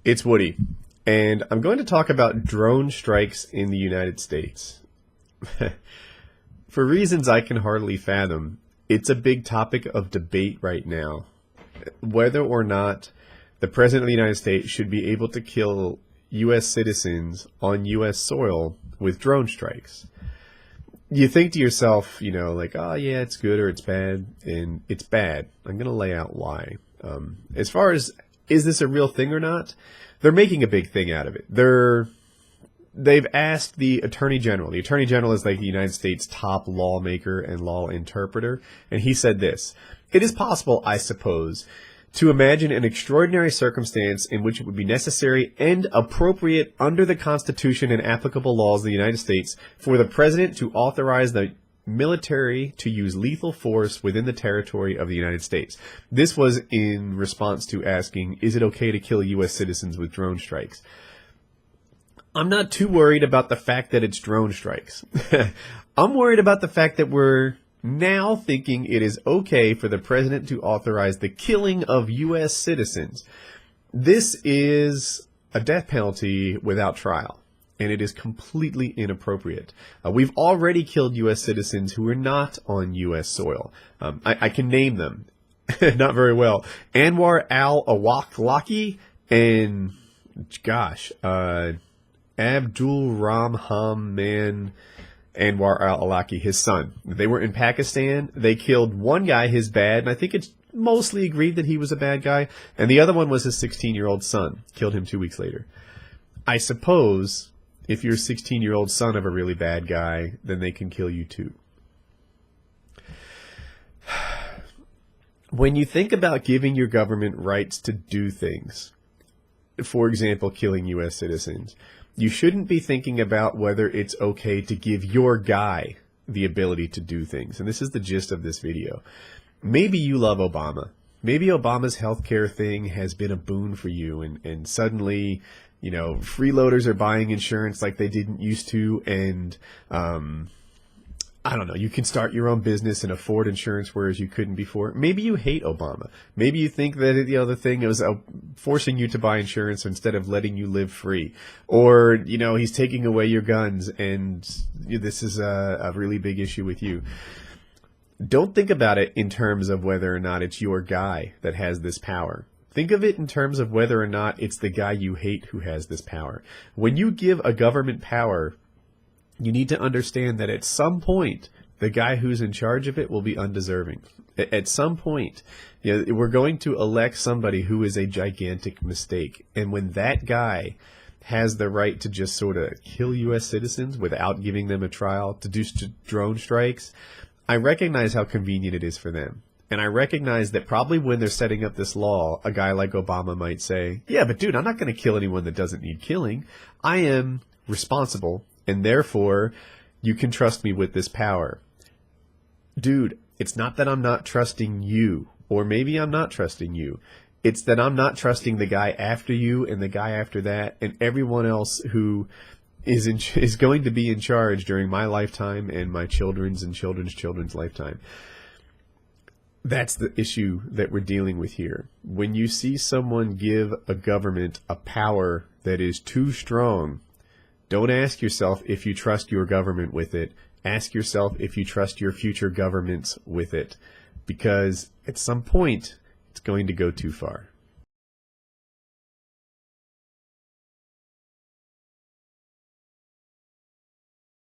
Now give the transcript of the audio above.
It's Woody, and I'm going to talk about drone strikes in the United States. For reasons I can hardly fathom, it's a big topic of debate right now. Whether or not the President of the United States should be able to kill U.S. citizens on U.S. soil with drone strikes. You think to yourself, like, oh yeah, it's good or it's bad, and it's bad. I'm going to lay out why. As far as, is this a real thing or not? They're making a big thing out of it. They've asked the Attorney General. The Attorney General is like the United States' top lawmaker and law interpreter, and he said this: "It is possible, I suppose, to imagine an extraordinary circumstance in which it would be necessary and appropriate under the Constitution and applicable laws of the United States for the President to authorize the military to use lethal force within the territory of the United States." This was in response to asking, is it okay to kill U.S. citizens with drone strikes? I'm not too worried about the fact that it's drone strikes. I'm worried about the fact that we're now thinking it is okay for the president to authorize the killing of U.S. citizens. This is a death penalty without trial, and it is completely inappropriate. We've already killed U.S. citizens who are not on U.S. soil. I can name them. Not very well. Anwar al-Awlaki and, Abdul Rahman Anwar al-Awlaki, his son. They were in Pakistan. They killed one guy, his bad, and I think it's mostly agreed that he was a bad guy, and the other one was his 16-year-old son. Killed him 2 weeks later. I suppose if you're a 16-year-old son of a really bad guy, then they can kill you too. When you think about giving your government rights to do things, for example, killing U.S. citizens, you shouldn't be thinking about whether it's okay to give your guy the ability to do things. And this is the gist of this video. Maybe you love Obama. Maybe Obama's healthcare thing has been a boon for you, and suddenly, freeloaders are buying insurance like they didn't used to, and I don't know, you can start your own business and afford insurance whereas you couldn't before. Maybe you hate Obama. Maybe you think that the thing was forcing you to buy insurance instead of letting you live free. Or, he's taking away your guns, and this is a really big issue with you. Don't think about it in terms of whether or not it's your guy that has this power. Think of it in terms of whether or not it's the guy you hate who has this power. When you give a government power, you need to understand that at some point, the guy who's in charge of it will be undeserving. At some point, we're going to elect somebody who is a gigantic mistake. And when that guy has the right to just sort of kill U.S. citizens without giving them a trial, to do drone strikes, I recognize how convenient it is for them. And I recognize that probably when they're setting up this law, a guy like Obama might say, yeah, but dude, I'm not going to kill anyone that doesn't need killing. I am responsible, and therefore, you can trust me with this power. Dude, it's not that I'm not trusting you, or maybe I'm not trusting you. It's that I'm not trusting the guy after you, and the guy after that, and everyone else who is going to be in charge during my lifetime and my children's and children's children's lifetime. That's the issue that we're dealing with here. When you see someone give a government a power that is too strong, don't ask yourself if you trust your government with it. Ask yourself if you trust your future governments with it. Because at some point, it's going to go too far.